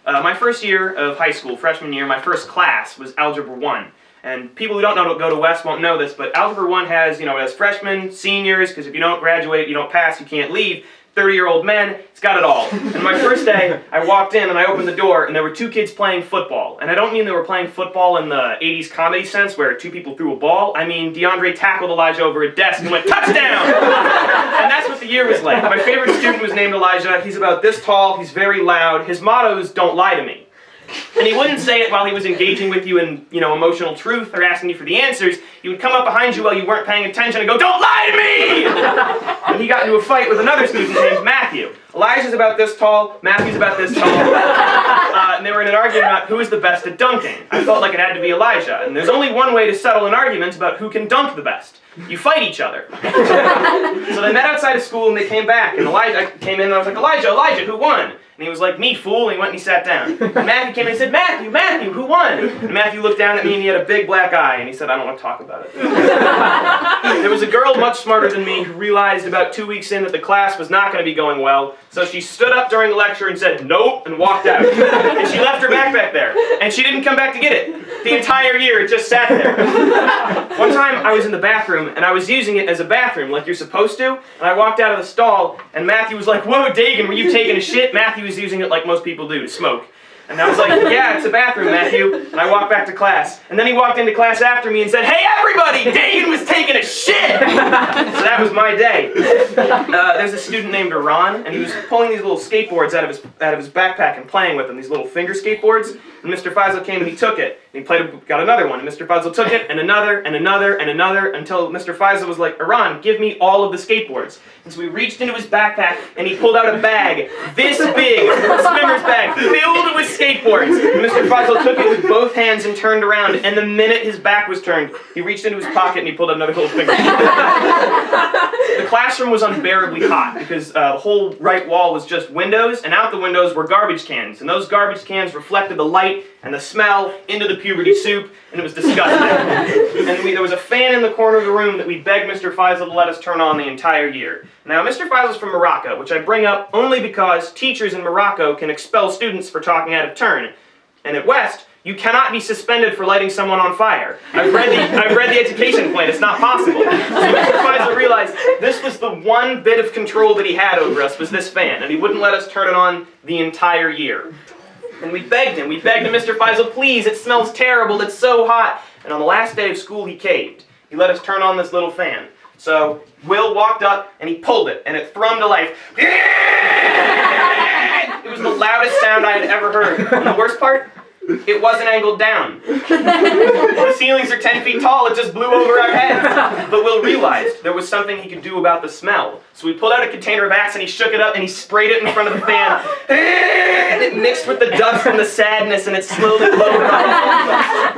My first year of high school, freshman year, my first class was Algebra 1. And people who don't know go to West won't know this, but Algebra 1 has, it has freshmen, seniors, because if you don't graduate, you don't pass, you can't leave. 30-year-old men, it's got it all. And my first day, I walked in and I opened the door and there were two kids playing football. And I don't mean they were playing football in the 80s comedy sense where two people threw a ball. I mean DeAndre tackled Elijah over a desk and went, touchdown! And that's what the year was like. My favorite student was named Elijah. He's about this tall, he's very loud. His motto is, don't lie to me. And he wouldn't say it while he was engaging with you in, emotional truth or asking you for the answers. He would come up behind you while you weren't paying attention and go, don't lie to me! And he got into a fight with another student named Matthew. Elijah's about this tall, Matthew's about this tall. And they were in an argument about who was the best at dunking. I felt like it had to be Elijah. And there's only one way to settle an argument about who can dunk the best. You fight each other. So they met outside of school and they came back. And Elijah came in and I was like, Elijah, who won? And he was like, me, fool, and he went and he sat down. And Matthew came in and said, Matthew, who won? And Matthew looked down at me and he had a big black eye and he said, I don't want to talk about it. There was a girl much smarter than me who realized about 2 weeks in that the class was not going to be going well, so she stood up during the lecture and said, nope, and walked out. And she left her backpack there, and she didn't come back to get it. The entire year, it just sat there. One time, I was in the bathroom, and I was using it as a bathroom, like you're supposed to, and I walked out of the stall, and Matthew was like, whoa, Dagan, were you taking a shit? Matthew was using it like most people do, to smoke. And I was like, yeah, it's a bathroom, Matthew. And I walked back to class. And then he walked into class after me and said, hey, everybody, Dagan was taking a shit! So that was my day. There's a student named Iran, and he was pulling these little skateboards out of his backpack and playing with them, these little finger skateboards. And Mr. Faisal came and he took it. And he got another one. And Mr. Faisal took it, and another, and another, and another, until Mr. Faisal was like, Iran, give me all of the skateboards. And so he reached into his backpack, and he pulled out a bag, this big, a swimmer's bag, filled with skateboards. And Mr. Faisal took it with both hands and turned around, and the minute his back was turned, he reached into his pocket and he pulled out another little finger. The classroom was unbearably hot because the whole right wall was just windows, and out the windows were garbage cans. And those garbage cans reflected the light and the smell into the puberty soup, and it was disgusting. And there was a fan in the corner of the room that we begged Mr. Faisal to let us turn on the entire year. Now, Mr. Faisal's from Morocco, which I bring up only because teachers in Morocco can expel students for talking out of turn. And at West, you cannot be suspended for lighting someone on fire. I've read the education plan. It's not possible. So Mr. Faisal realized this was the one bit of control that he had over us, was this fan, and he wouldn't let us turn it on the entire year. And we begged him, Mr. Faisal, please, it smells terrible, it's so hot. And on the last day of school, he caved. He let us turn on this little fan. So Will walked up and he pulled it, and it thrummed to life. It was the loudest sound I had ever heard. And the worst part? It wasn't angled down. The ceilings are 10 feet tall, it just blew over our heads. But Will realized there was something he could do about the smell. So we pulled out a container of Axe and he shook it up and he sprayed it in front of the fan. And it mixed with the dust and the sadness and it slowly glowed up.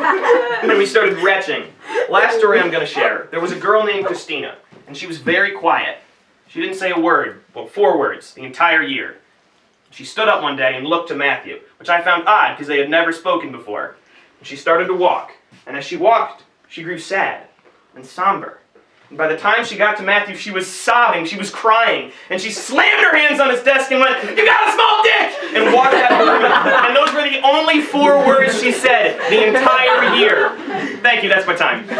And we started retching. Last story I'm going to share. There was a girl named Christina, and she was very quiet. She didn't say a word, well, 4 words, the entire year. She stood up one day and looked to Matthew, which I found odd because they had never spoken before. And she started to walk, and as she walked, she grew sad and somber. And by the time she got to Matthew, she was sobbing, she was crying, and she slammed her hands on his desk and went, "You got a small dick!" and walked out of the room. And those were the only 4 words she said the entire year. Thank you, that's my time.